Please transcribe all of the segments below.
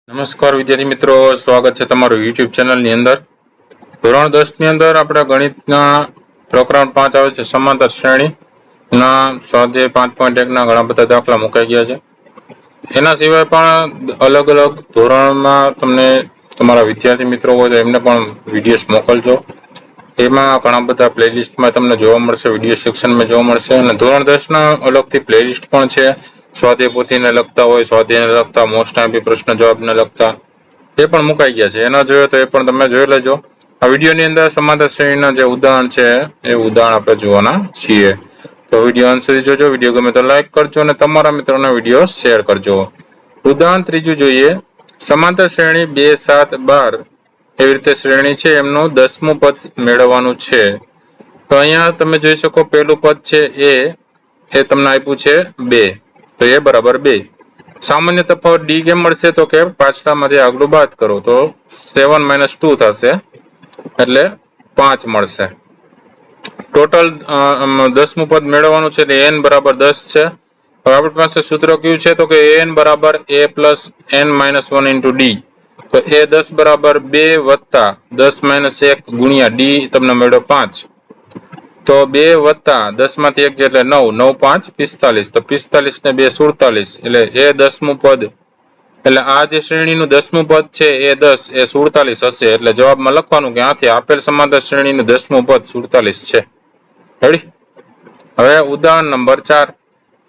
નમસ્કાર વિદ્યાર્થી મિત્રો, સ્વાગત છે તમારું યુટ્યુબ ચેનલની અંદર. ધોરણ 10 ની અંદર આપણે ગણિતના પ્રકરણ 5 આવે છે સમાંતર શ્રેણીના સ્વાધ્યાય 5.1 ના ઘણા બધા દાખલા મુકાઈ ગયા છે. એના સિવાય પણ અલગ અલગ ધોરણમાં તમને તમારા વિદ્યાર્થી મિત્રો હોય તો એમને પણ વિડીયોઝ મોકલજો. એમાં ઘણા બધા પ્લેલિસ્ટમાં તમને જોવા મળશે, વિડીયો સેક્શનમાં જોવા મળશે. અને ધોરણ 10 ના અલગથી પ્લેલિસ્ટ પણ છે. સ્વાધ્યાય પોથીને લગતા હોય, સ્વાધ્યાયને લગતા, મોસ્ટ આઈએમપી પ્રશ્ન જવાબને લગતા એ પણ મુકાઈ ગયા છે. એના જોયો તો એ પણ તમે જોઈ લેજો. આ વિડીયોની અંદર સમાંતર શ્રેણીના જે ઉદાહરણ છે એ ઉદાહરણ આપણે જોવાના છીએ. તો વિડીયો અંત સુધી જોજો. વિડીયો ગમે તો લાઈક કરજો અને તમારા મિત્રોને વિડીયો શેર કરજો. ઉદાહરણ ત્રીજું જોઈએ. સમાંતર શ્રેણી 2, 7, 12 એવી રીતે શ્રેણી છે, એમનું 10મું પદ મેળવવાનું છે. તો અહીંયા તમે જોઈ શકો પહેલું પદ છે એ તમને આપ્યું છે 2, તો એ બરાબર 2. સામાન્ય તફાવત ડી કેમ મળશે? તો કે પાછલામાંથી આગલું બાદ કરો તો 7 - 2 થશે, એટલે 5 મળશે. ટોટલ 10મું પદ મેળવવાનું છે એટલે n બરાબર 10 છે. હવે આપણી પાસે સૂત્ર કયું છે? તો કે an બરાબર a plus n minus 1 into d. તો એ 10 બરાબર 2 વત્તા 10 minus 1 ગુણ્યા d તમને મળ્યો 5. તો 2 વત્તા 10 માંથી 1 એટલે 9, 9 5 45. તો 45 ને 2 47, એટલે એ 10મું પદ, એટલે આ જે શ્રેણીનું 10મું પદ છે એ 10 એ 47 હશે. એટલે જવાબમાં લખવાનું કે આથી આપેલ સમાંતર શ્રેણીનું 10મું પદ 47 છે. રેડી? હવે ઉદાહરણ નંબર 4.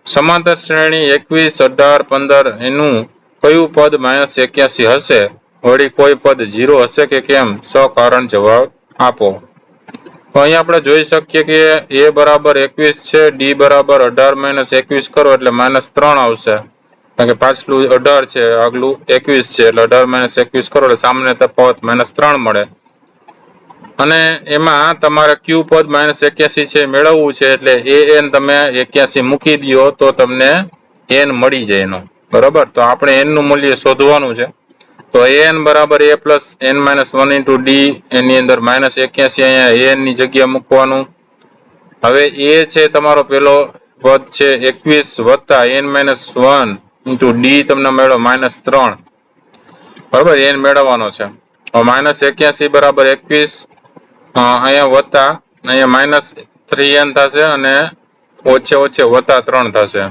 સમાંતર શ્રેણી 21, 18, 15 એનું કયું પદ -81 હશે? વળી કોઈ પદ 0 હશે કે કેમ? સકારણ જવાબ આપો. તો અહીંયા આપણે જોઈ શકીએ કે a બરાબર 21 છે, d બરાબર 18 - 21 કરો એટલે -3 આવશે. કારણ કે પાછલું 18 છે, આગલું 21 છે, એટલે 18 - 21 કરો એટલે સામાન્ય તફાવત -3 મળે. અને એમાં તમારે q પદ -81 છે મેળવવું છે, એટલે an તમે 81 મૂકી દો તો તમને n મળી જાય એનો. બરાબર? તો આપણે n નું મૂલ્ય શોધવાનું છે. તો an બરાબર a plus n minus 1 into d, એની અંદર -81 અહીંયા an ની જગ્યા મૂકવાનું. હવે a છે તમારો પેલો પદ છે 21 વત્તા n minus 1 into d તમને મળ્યો -3. બરાબર? n મેળવવાનો છે. -81 બરાબર 21, અહીંયા વત્તા અહીંયા -3n થશે અને ઓછે ઓછે વત્તા 3 થશે.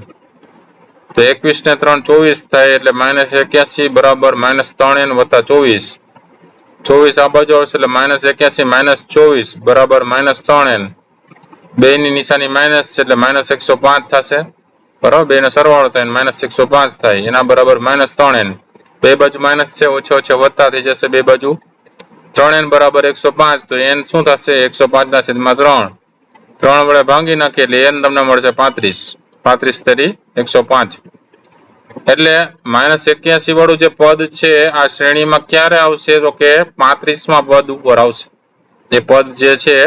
તો 21 ને 3 24 થાય, એટલે -81 બરાબર -3n વત્તા 24. 24 આ બાજુ આવશે એટલે -81 - 24 બરાબર -3n. બે ની નિશાની માઇનસ છે એટલે -105 થશે. બરાબર? બે નો સરવાળો થાય -105 થાય, એના બરાબર -3n. બે બાજુ માઇનસ છે, ઓછે ઓછે વત્તા થઈ જશે બે બાજુ. 3n બરાબર 105, તો n શું થશે? 105 ના છેદમાં 3. 3 વડે ભાંગી નાખીએ એટલે n તમને મળશે 35. 35 તરી 105. એટલે -81 વાળું જે પદ છે આ શ્રેણીમાં ક્યારે આવશે? તો કે 35મા પદ ઉપર આવશે. એ પદ જે છે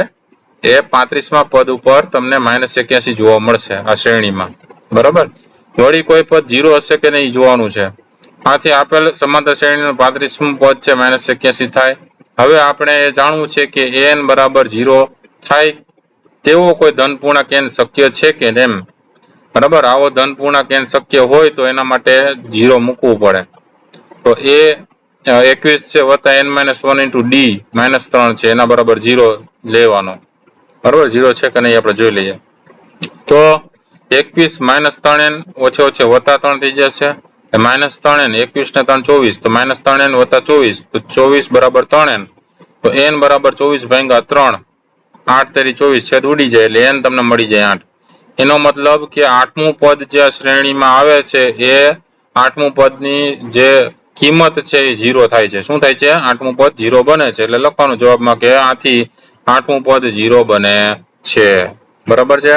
એ 35મા પદ ઉપર તમને -81 જોવા મળશે આ શ્રેણીમાં. બરાબર? વળી કોઈ પદ 0 હશે કે નહીં જોવાનું છે. આથી આપેલ સમાંતર શ્રેણીનું 35મું પદ છે -81 થાય. હવે આપણે એ જાણવું છે કે an બરાબર 0 થાય તેવો કોઈ ધનપૂર્ણાંક n શક્ય છે કે કેમ? બરાબર? આવો ધનપૂર્ણાંક n શક્ય હોય તો એના માટે 0 મૂકવું પડે. તો એ 21 છે વત્તા n - 1 into d -3 છે, એના બરાબર 0 લેવાનો. બરાબર? 0 છે કે નહીં આપણે જોઈ લઈએ. તો 21 - 3n ઓછે ઓછે વત્તા 3 થઈ જશે. -3n, 21 ને 3 24, તો -3n વત્તા 24, તો 24 બરાબર 3n. તો n બરાબર 24 ભાગ્યા 3, 8 તરી 24 છેદ ઉડી જાય એટલે n તમને મળી જાય 8. એનો મતલબ કે 8મું પદ જે આ શ્રેણીમાં આવે છે એ 8મું પદની જે કિંમત છે એ 0 થાય છે. શું થાય છે? 8મું પદ 0 બને છે. એટલે લખવાનું જવાબમાં કે આથી 8મું પદ 0 બને છે. બરાબર છે?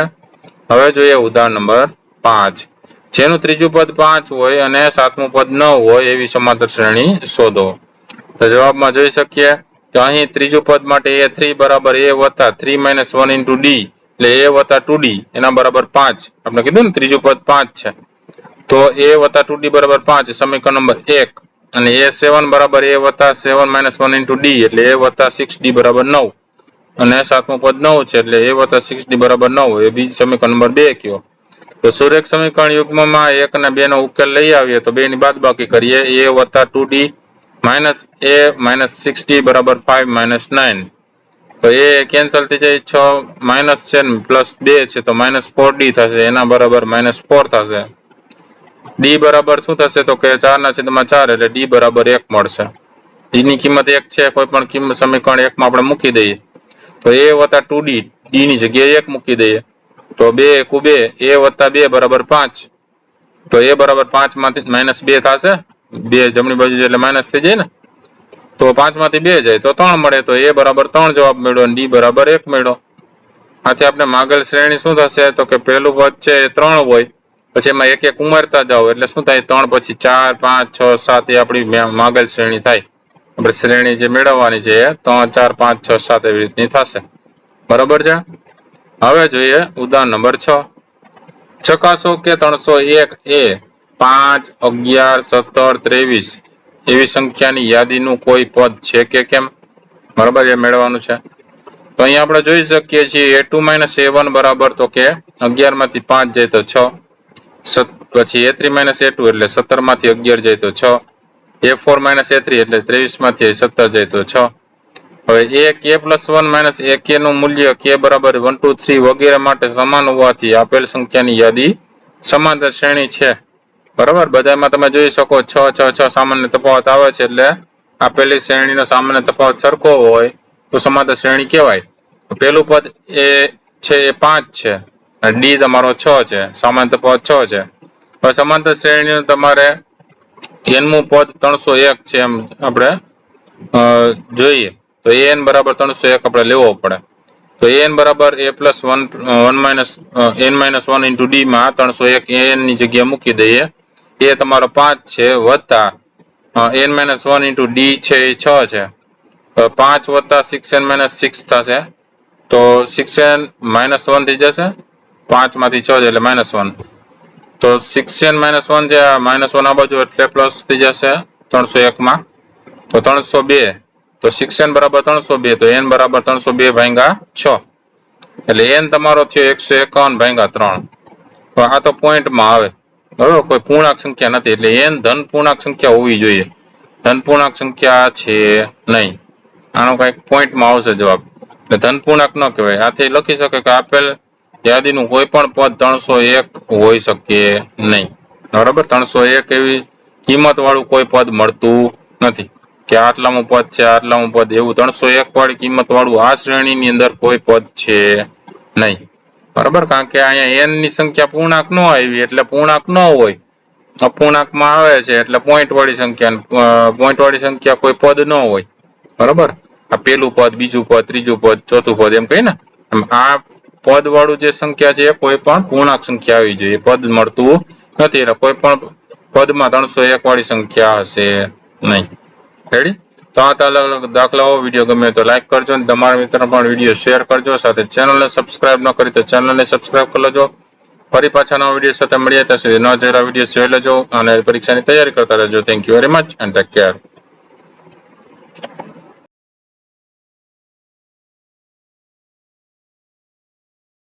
હવે જોઈએ ઉદાહરણ નંબર 5. જેનું ત્રીજું પદ 5 હોય અને 7મું પદ 9 હોય એવી સમાંતર શ્રેણી શોધો. તો જવાબમાં જોઈ શકીએ કે અહીં ત્રીજું પદ માટે a3 બરાબર a વત્તા 3 - 1 into d, એટલે a વત્તા 2d એના બરાબર 5. આપણે કીધું ને ત્રીજું પદ 5 છે, તો a વત્તા 2d બરાબર 5, સમીકરણ નંબર 1. અને a7 બરાબર a વત્તા 7 - 1 into d, એટલે a વત્તા 6d બરાબર 9. અને 7મું પદ 9 છે એટલે a વત્તા 6d બરાબર 9, એ બીજ સમીકરણ નંબર 2 કયો. તો સુરેખ સમીકરણ યુગ્મમાં 1 અને 2 નો ઉકેલ લઈ આવીએ તો 2 ની બાદબાકી કરીએ a વત્તા 2d minus a minus 6d બરાબર 5 માઇનસ 9. તો એ કેન્સલ થઈ જાય, 6 માઇનસ છે ને પ્લસ 2 છે તો માઇનસ 4d થશે, એના બરાબર માઇનસ 4 થશે. d બરાબર શું થશે તો કે 4 ના છેદમાં 4 એટલે d બરાબર 1 મળશે. d ની કિંમત 1 છે, કોઈ પણ કિંમત સમીકરણ 1 માં આપણે મૂકી દઈએ તો a વત્તા 2d d ની જગ્યાએ 1 મૂકી દઈએ તો 2 * 2 a વત્તા 2 બરાબર 5. તો a બરાબર 5 માંથી માઇનસ 2 થશે, 2 જમણી બાજુ એટલે માઇનસ થઈ જાય ને, તો 5 માંથી 2 જાય તો 3 મળે, તો a બરાબર 3 જવાબ મળ્યો અને d બરાબર 1 મળ્યો. આથી આપણે માગેલ શ્રેણી શું થશે તો કે પહેલું પદ છે એ 3 હોય, પછી એમાં એક એક ઉમેરતા જાઓ એટલે શું થાય, 3 પછી 4 5 6 7 એ આપણી માગેલ શ્રેણી થાય. આપણે શ્રેણી જે મેળવવાની છે એ 3 4 5 6 7 એવી રીતની થશે. બરાબર છે. હવે જોઈએ ઉદાહરણ નંબર 6. ચકાસો કે 301 એ 5 11 17 23 એવી સંખ્યાની યાદીનું કોઈ પદ છે કે કેમ. બરાબર, એ મેળવવાનું છે. તો અહીંયા આપણે જોઈ શકીએ છીએ a2 - a1 બરાબર તો કે 11 માંથી 5 જાય તો 6, પછી a3 - a2 એટલે 17 માંથી 11 જાય તો 6, a4 - a3 એટલે 23 માંથી 17 જાય તો 6. હવે a k + 1 - a k નું મૂલ્ય k બરાબર 1 2 3 વગેરે માટે સમાન હોવાથી આપેલ સંખ્યાની યાદી સમાંતર શ્રેણી છે. બરાબર, બધામાં તમે જોઈ શકો 6 6 6 સામાન્ય તફાવત આવે છે, એટલે આપેલી શ્રેણીનો સામાન્ય તફાવત સરખો હોય તો સમાંતર શ્રેણી કહેવાય. પહેલું પદ એ છે એ 5 છે અને d તમારો 6 છે, સામાન્ય તફાવત 6 છે. હવે સમાંતર શ્રેણીનું તમારે n-મું પદ 301 છે એમ આપણે જોઈએ તો an બરાબર 301 આપણે લેવો પડે. તો an બરાબર a + 1 into d માં 301 an ની જગ્યાએ મૂકી દઈએ. a તમારો 5 છે વત્તા n - 1 into d છે એ 6 છે, તો 5 વત્તા 6n - 6 થશે, તો 6n - 1 થઈ જશે, 5 માંથી 6 એટલે -1, તો 6n - 1 છે, -1 આ બાજુ એટલે પ્લસ થઈ જશે 301 માં, તો 302. તો 6n બરાબર 302, તો n બરાબર 302/6 એટલે n તમારો થયો 151/3. તો આ તો પોઈન્ટમાં આવે, બરોબર, કોઈ પૂર્ણાંક સંખ્યા નથી એટલે n ધન પૂર્ણાંક સંખ્યા હોવી જોઈએ, ધન પૂર્ણાંક સંખ્યા છે નહીં. આનો કઈક પોઈન્ટમાં આવશે જવાબ, એટલે ધન પૂર્ણાંક ન કહેવાય. આથી લખી શકે કે આપેલ યાદીનું કોઈ પણ પદ 301 હોઈ શકે નહીં. બરાબર, 301 એવી કિંમત વાળું કોઈ પદ મળતું નથી કે આટલામું પદ છે આટલામું પદ, એવું 301 વાળી કિંમત વાળું આ શ્રેણીની અંદર કોઈ પદ છે નહીં. બરાબર, કારણ કે અહીંયા n ની સંખ્યા પૂર્ણાંક ન આવી એટલે પૂર્ણાંક ન હોય, અપૂર્ણાંકમાં આવે છે એટલે પોઈન્ટ વાળી સંખ્યા કોઈ પદ ન હોય. બરાબર, આ પેલું પદ, બીજું પદ, ત્રીજું પદ, ચોથું પદ એમ કહીએ ને, આ પદ વાળું જે સંખ્યા છે કોઈ પણ પૂર્ણાંક સંખ્યા આવી જોઈએ, પદ મળતું નથી એટલે કોઈ પણ પદમાં 301 વાળી સંખ્યા હશે નહીં. રેડી? તો આ અલગ દાખલાઓ વિડીયો ગમે તો લાઈક કરજો અને તમારા મિત્રો પણ વિડીયો શેર કરજો, સાથે ચેનલને સબસ્ક્રાઇબ ન કરી તો ચેનલને સબસ્ક્રાઇબ કરી લેજો. ફરી પાછા નવા વિડીયો સાથે મળીએ, ત્યાં સુધી ન જોયેલા વિડીયો જોઈ લેજો અને પરીક્ષાની તૈયારી કરતા રહેજો. Thank you very much and take care.